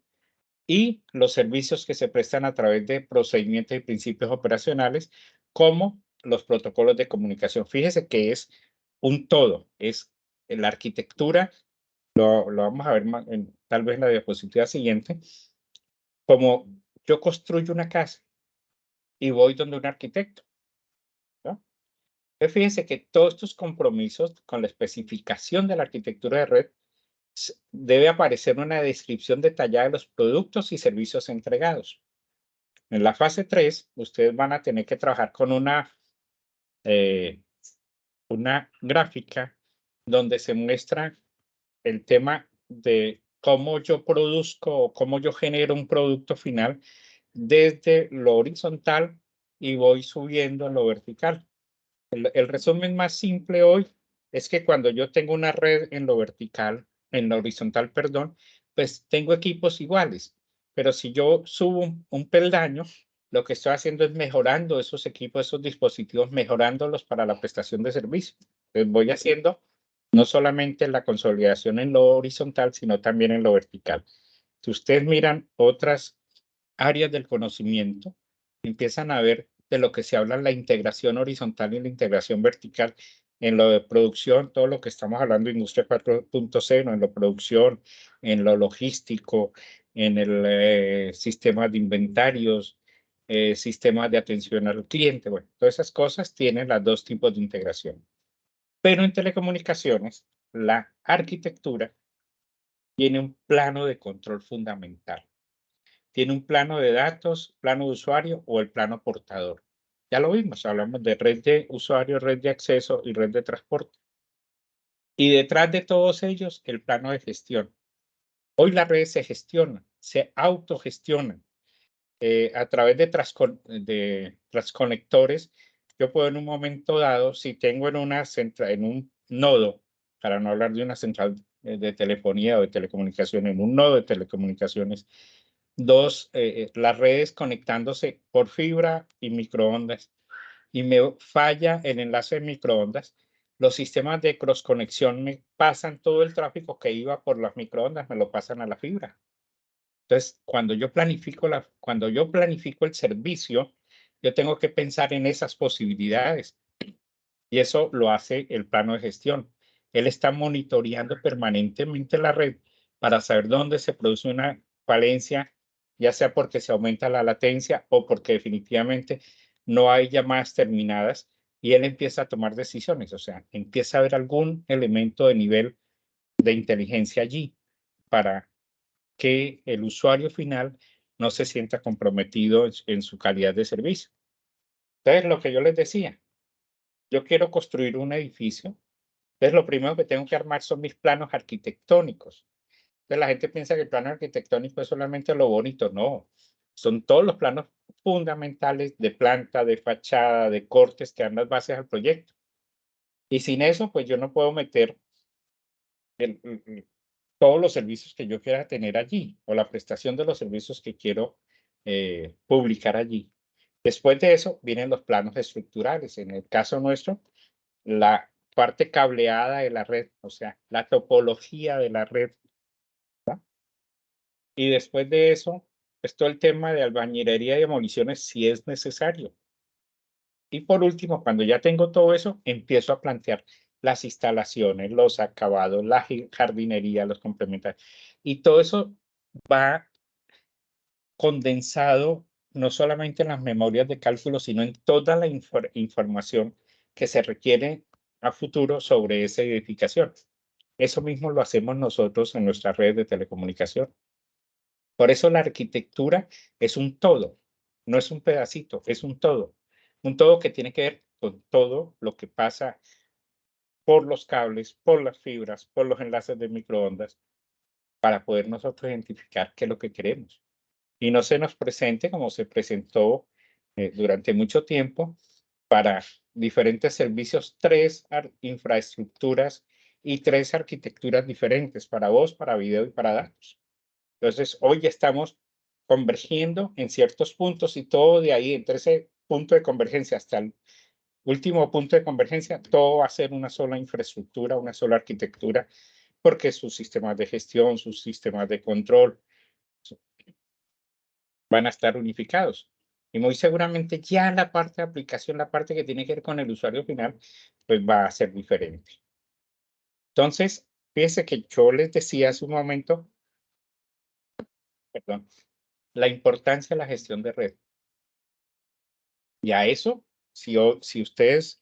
y los servicios que se prestan a través de procedimientos y principios operacionales, como los protocolos de comunicación. Fíjese que es un todo, es la arquitectura, lo vamos a ver tal vez en la diapositiva siguiente, como yo construyo una casa y voy donde un arquitecto, ¿no? Entonces, fíjense que todos estos compromisos con la especificación de la arquitectura de red debe aparecer una descripción detallada de los productos y servicios entregados. En la fase 3, ustedes van a tener que trabajar con eh, una gráfica donde se muestra el tema de cómo yo produzco o cómo yo genero un producto final desde lo horizontal y voy subiendo en lo vertical. El resumen más simple hoy es que cuando yo tengo una red en lo vertical, en lo horizontal, perdón, pues tengo equipos iguales. Pero si yo subo un peldaño, lo que estoy haciendo es mejorando esos equipos, esos dispositivos, mejorándolos para la prestación de servicio. Entonces voy haciendo no solamente la consolidación en lo horizontal, sino también en lo vertical. Si ustedes miran otras áreas del conocimiento, empiezan a ver de lo que se habla la integración horizontal y la integración vertical en lo de producción, todo lo que estamos hablando de industria 4.0, en lo producción, en lo logístico, en el sistema de inventarios, sistemas de atención al cliente. Bueno, todas esas cosas tienen los dos tipos de integración. Pero en telecomunicaciones, la arquitectura tiene un plano de control fundamental. Tiene un plano de datos, plano de usuario o el plano portador. Ya lo vimos, hablamos de red de usuario, red de acceso y red de transporte. Y detrás de todos ellos, el plano de gestión. Hoy las redes se gestionan, se autogestionan a través de transconectores. Yo puedo en un momento dado, si tengo en un nodo, para no hablar de una central de telefonía o de telecomunicaciones, en un nodo de telecomunicaciones, las redes conectándose por fibra y microondas, y me falla el enlace de microondas, los sistemas de cross conexión me pasan todo el tráfico que iba por las microondas, me lo pasan a la fibra. Entonces, cuando yo planifico el servicio, yo tengo que pensar en esas posibilidades, y eso lo hace el plano de gestión. Él está monitoreando permanentemente la red para saber dónde se produce una falencia, ya sea porque se aumenta la latencia o porque definitivamente no hay llamadas terminadas, y él empieza a tomar decisiones, o sea, empieza a haber algún elemento de nivel de inteligencia allí para que el usuario final no se sienta comprometido en su calidad de servicio. Entonces, lo que yo les decía, yo quiero construir un edificio. Entonces, lo primero que tengo que armar son mis planos arquitectónicos. Entonces, la gente piensa que el plano arquitectónico es solamente lo bonito. No, son todos los planos fundamentales de planta, de fachada, de cortes que dan las bases al proyecto. Y sin eso, pues yo no puedo meter todos los servicios que yo quiera tener allí o la prestación de los servicios que quiero publicar allí. Después de eso vienen los planos estructurales. En el caso nuestro, la parte cableada de la red, o sea, la topología de la red. ¿Va? Y después de eso, pues todo el tema de albañilería y demoliciones si es necesario. Y por último, cuando ya tengo todo eso, empiezo a plantear las instalaciones, los acabados, la jardinería, los complementarios. Y todo eso va condensado no solamente en las memorias de cálculo, sino en toda la información que se requiere a futuro sobre esa edificación. Eso mismo lo hacemos nosotros en nuestra red de telecomunicación. Por eso la arquitectura es un todo, no es un pedacito, es un todo. Un todo que tiene que ver con todo lo que pasa por los cables, por las fibras, por los enlaces de microondas, para poder nosotros identificar qué es lo que queremos. Y no se nos presente como se presentó durante mucho tiempo para diferentes servicios, tres infraestructuras y tres arquitecturas diferentes para voz, para video y para datos. Entonces, hoy ya estamos convergiendo en ciertos puntos y todo de ahí, entre ese punto de convergencia hasta el último punto de convergencia, todo va a ser una sola infraestructura, una sola arquitectura, porque sus sistemas de gestión, sus sistemas de control van a estar unificados. Y muy seguramente ya la parte de aplicación, la parte que tiene que ver con el usuario final, pues va a ser diferente. Entonces, fíjense que yo les decía hace un momento, perdón, la importancia de la gestión de red. Y a eso, si ustedes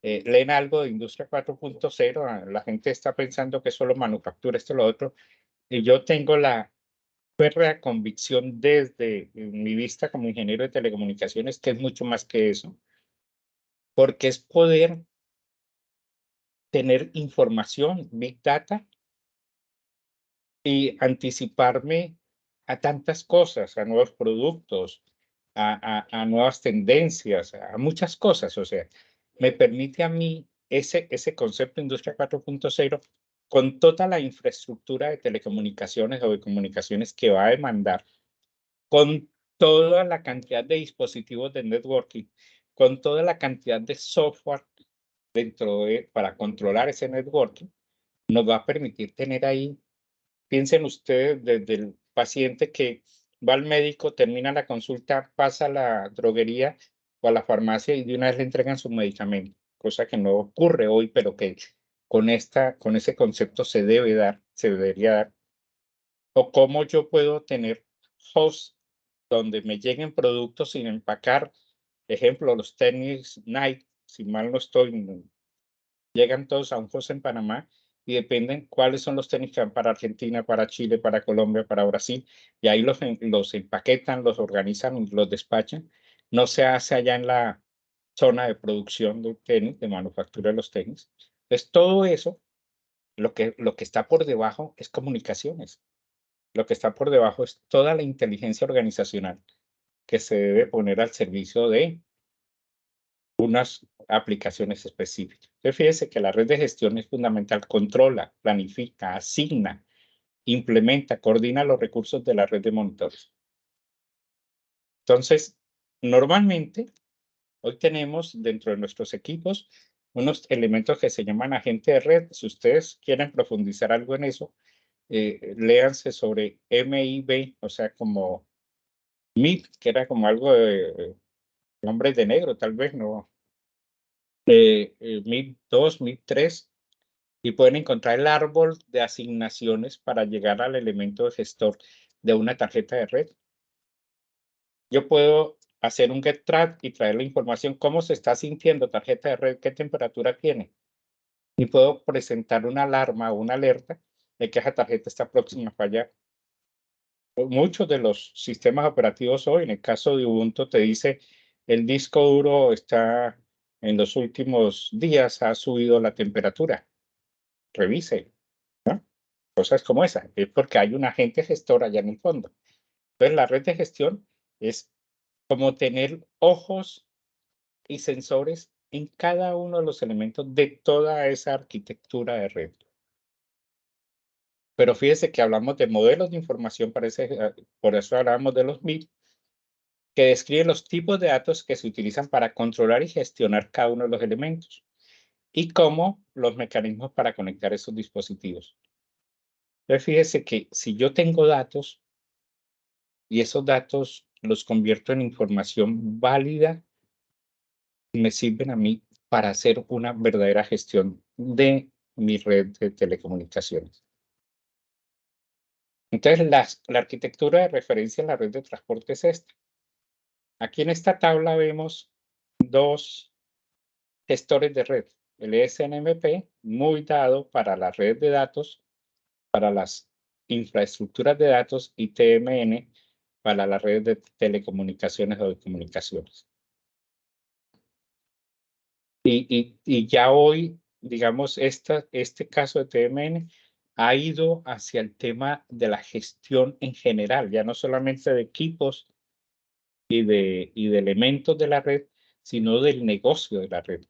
leen algo de Industria 4.0, la gente está pensando que solo manufactura esto, lo otro, y yo tengo la férrea convicción desde mi vista como ingeniero de telecomunicaciones que es mucho más que eso, porque es poder tener información, Big Data, y anticiparme a tantas cosas, a nuevos productos, a nuevas tendencias, a muchas cosas. O sea, me permite a mí ese concepto de Industria 4.0 con toda la infraestructura de telecomunicaciones o de comunicaciones que va a demandar, con toda la cantidad de dispositivos de networking, con toda la cantidad de software dentro de, para controlar ese networking, nos va a permitir tener ahí. Piensen ustedes desde el paciente que va al médico, termina la consulta, pasa a la droguería o a la farmacia y de una vez le entregan su medicamento, cosa que no ocurre hoy, pero que con ese concepto se debe dar, se debería dar. O cómo yo puedo tener hosts donde me lleguen productos sin empacar. Ejemplo, los tenis Nike, si mal no estoy, llegan todos a un host en Panamá y dependen cuáles son los tenis que van para Argentina, para Chile, para Colombia, para Brasil, y ahí los empaquetan, los organizan y los despachan. No se hace allá en la zona de producción de tenis, de manufactura de los tenis. Entonces, todo eso, lo que está por debajo es comunicaciones. Lo que está por debajo es toda la inteligencia organizacional que se debe poner al servicio de unas aplicaciones específicas. Entonces, fíjese que la red de gestión es fundamental, controla, planifica, asigna, implementa, coordina los recursos de la red de monitores. Entonces, normalmente, hoy tenemos dentro de nuestros equipos unos elementos que se llaman agente de red. Si ustedes quieren profundizar algo en eso, léanse sobre MIB, o sea, como MIB, que era como algo de hombres de negro, tal vez, ¿no? MIB 2, MIB 3, y pueden encontrar el árbol de asignaciones para llegar al elemento de gestor de una tarjeta de red. Yo puedo hacer un get track y traer la información, cómo se está sintiendo tarjeta de red, qué temperatura tiene. Y puedo presentar una alarma o una alerta de que esa tarjeta está próxima a fallar. Muchos de los sistemas operativos hoy, en el caso de Ubuntu, te dice el disco duro está en los últimos días, ha subido la temperatura. Revise, ¿no? Cosas como esa, es porque hay un agente gestor allá en el fondo. Entonces, la red de gestión es como tener ojos y sensores en cada uno de los elementos de toda esa arquitectura de red. Pero fíjese que hablamos de modelos de información, por eso hablamos de los MIP, que describe los tipos de datos que se utilizan para controlar y gestionar cada uno de los elementos y cómo los mecanismos para conectar esos dispositivos. Entonces, fíjese que si yo tengo datos y esos datos los convierto en información válida, me sirven a mí para hacer una verdadera gestión de mi red de telecomunicaciones. Entonces, la arquitectura de referencia en la red de transporte es esta. Aquí en esta tabla vemos dos gestores de red. El SNMP, muy dado para la red de datos, para las infraestructuras de datos, y TMN para la red de telecomunicaciones o de comunicaciones. Y ya hoy, digamos, este caso de TMN ha ido hacia el tema de la gestión en general, ya no solamente de equipos y de elementos de la red, sino del negocio de la red,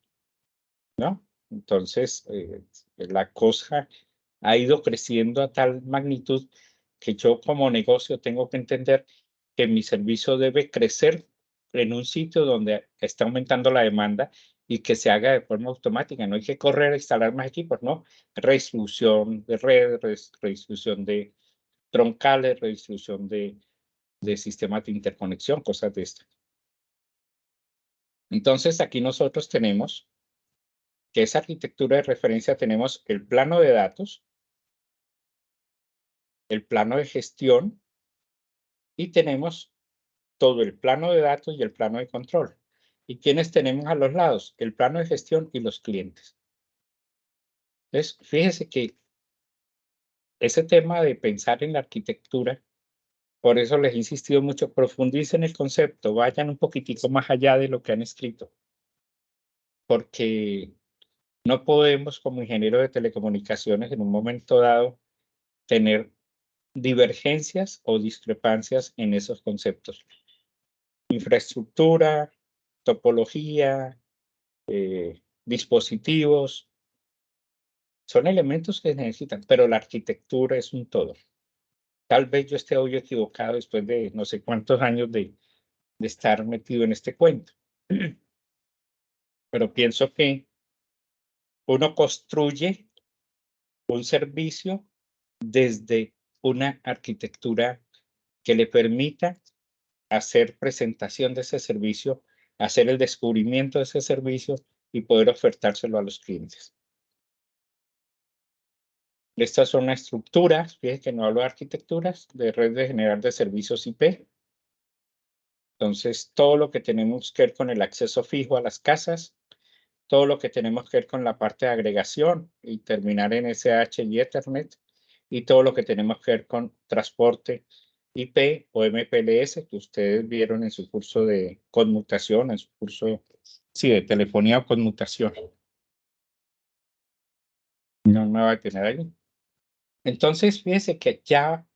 ¿no? Entonces, la cosa ha ido creciendo a tal magnitud que yo como negocio tengo que entender que mi servicio debe crecer en un sitio donde está aumentando la demanda y que se haga de forma automática. No hay que correr a instalar más equipos, ¿no? Redistribución de redes, redistribución de troncales, redistribución de sistemas de interconexión, cosas de estas. Entonces, aquí nosotros tenemos que esa arquitectura de referencia, tenemos el plano de datos, el plano de gestión y tenemos todo el plano de datos y el plano de control. ¿Y quiénes tenemos a los lados? El plano de gestión y los clientes. Entonces, fíjese que ese tema de pensar en la arquitectura, por eso les he insistido mucho, profundicen el concepto, vayan un poquitico más allá de lo que han escrito, porque no podemos como ingeniero de telecomunicaciones en un momento dado tener divergencias o discrepancias en esos conceptos. Infraestructura, topología, dispositivos, son elementos que se necesitan, pero la arquitectura es un todo. Tal vez yo esté hoy equivocado después de no sé cuántos años de estar metido en este cuento. Pero pienso que uno construye un servicio desde una arquitectura que le permita hacer presentación de ese servicio, hacer el descubrimiento de ese servicio y poder ofertárselo a los clientes. Estas son las estructuras, fíjense que no hablo de arquitecturas, de red de general de servicios IP. Entonces, todo lo que tenemos que ver con el acceso fijo a las casas, todo lo que tenemos que ver con la parte de agregación y terminar en SH y Ethernet, y todo lo que tenemos que ver con transporte IP o MPLS, que ustedes vieron en su curso de conmutación, en su curso, sí, de telefonía o conmutación. No me va a tener ahí. Entonces, fíjense que ya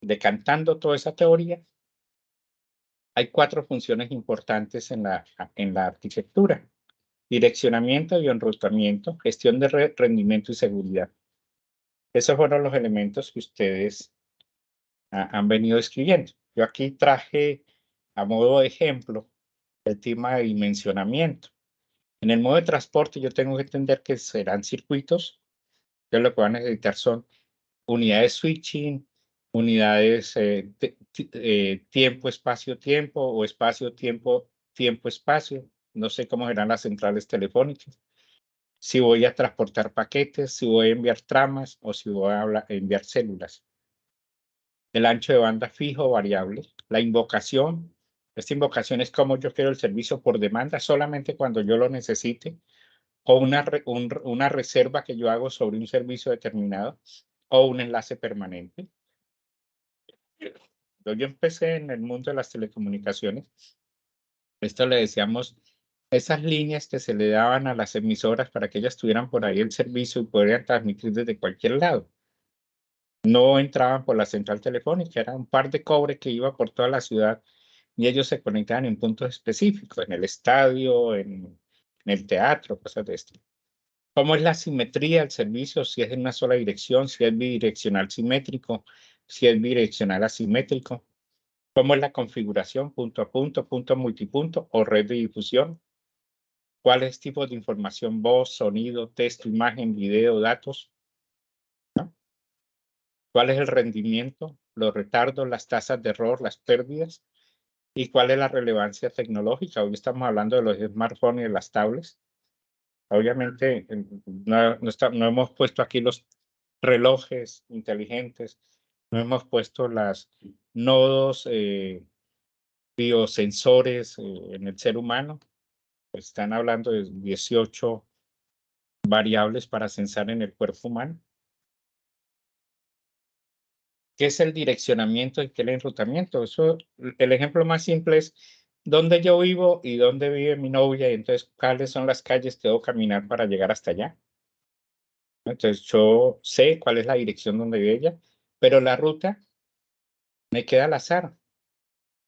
decantando toda esa teoría, hay 4 funciones importantes en la arquitectura: direccionamiento y enrutamiento, gestión de red, rendimiento y seguridad. Esos fueron los elementos que ustedes han venido escribiendo. Yo aquí traje a modo de ejemplo el tema de dimensionamiento. En el modo de transporte yo tengo que entender que serán circuitos, que lo que van a necesitar son unidades switching, unidades tiempo, espacio, tiempo, o espacio, tiempo, tiempo, espacio. No sé cómo serán las centrales telefónicas. Si voy a transportar paquetes, si voy a enviar tramas o si voy a enviar células. El ancho de banda fijo o variable. La invocación. Esta invocación es como yo quiero el servicio por demanda, solamente cuando yo lo necesite, o una reserva que yo hago sobre un servicio determinado, o un enlace permanente. Cuando yo empecé en el mundo de las telecomunicaciones, esto le decíamos esas líneas que se le daban a las emisoras para que ellas tuvieran por ahí el servicio y pudieran transmitir desde cualquier lado. No entraban por la central telefónica, era un par de cobre que iba por toda la ciudad y ellos se conectaban en puntos específicos, en el estadio, en el teatro, cosas de esto. ¿Cómo es la simetría del servicio? Si es en una sola dirección, si es bidireccional simétrico, si es bidireccional asimétrico. ¿Cómo es la configuración? Punto a punto, punto multipunto o red de difusión. ¿Cuáles tipos de información? Voz, sonido, texto, imagen, video, datos. ¿No? ¿Cuál es el rendimiento? Los retardos, las tasas de error, las pérdidas. ¿Y cuál es la relevancia tecnológica? Hoy estamos hablando de los smartphones y de las tablets. Obviamente, no hemos puesto aquí los relojes inteligentes, no hemos puesto las nodos biosensores en el ser humano. Pues están hablando de 18 variables para censar en el cuerpo humano. ¿Qué es el direccionamiento y qué es el enrutamiento? Eso, el ejemplo más simple es dónde yo vivo y dónde vive mi novia, y entonces cuáles son las calles que debo caminar para llegar hasta allá. Entonces yo sé cuál es la dirección donde vive ella, pero la ruta me queda al azar,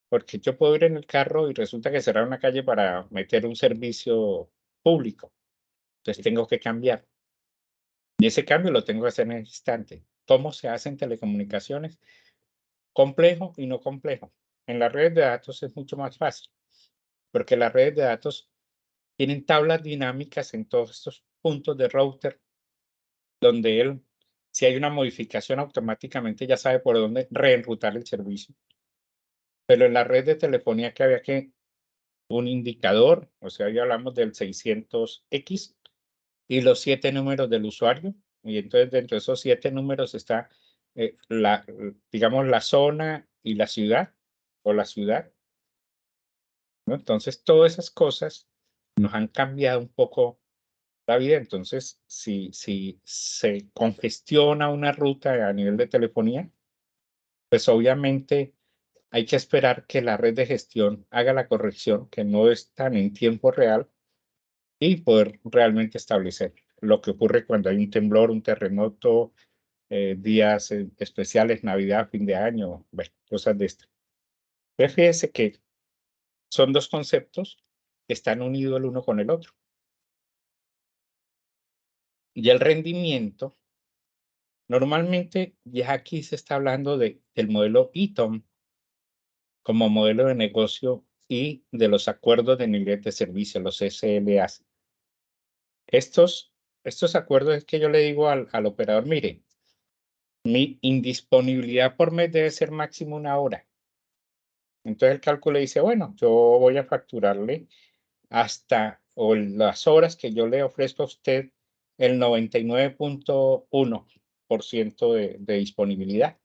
porque yo puedo ir en el carro y resulta que será una calle para meter un servicio público. Entonces tengo que cambiar. Y ese cambio lo tengo que hacer en el instante. ¿Cómo se hace en telecomunicaciones? Complejo y no complejo. En las redes de datos es mucho más fácil, porque las redes de datos tienen tablas dinámicas en todos estos puntos de router, donde él, si hay una modificación, automáticamente ya sabe por dónde reenrutar el servicio. Pero en la red de telefonía que había que un indicador, o sea, ya hablamos del 600X y los 7 números del usuario, y entonces dentro de esos 7 números está digamos, la zona y la ciudad, o la ciudad, ¿no? Entonces, todas esas cosas nos han cambiado un poco la vida. Entonces, si se congestiona una ruta a nivel de telefonía, pues obviamente hay que esperar que la red de gestión haga la corrección, que no es tan en tiempo real, y poder realmente establecer lo que ocurre cuando hay un temblor, un terremoto, días especiales, Navidad, fin de año, bueno, cosas de esto. Pues fíjese que son dos conceptos que están unidos el uno con el otro. Y el rendimiento, normalmente ya aquí se está hablando del modelo ITOM como modelo de negocio y de los acuerdos de nivel de servicio, los SLAs. Estos acuerdos es que yo le digo al operador, mire, mi indisponibilidad por mes debe ser máximo 1 hora. Entonces el cálculo dice, bueno, yo voy a facturarle hasta o las horas que yo le ofrezco a usted el 99.1% de disponibilidad.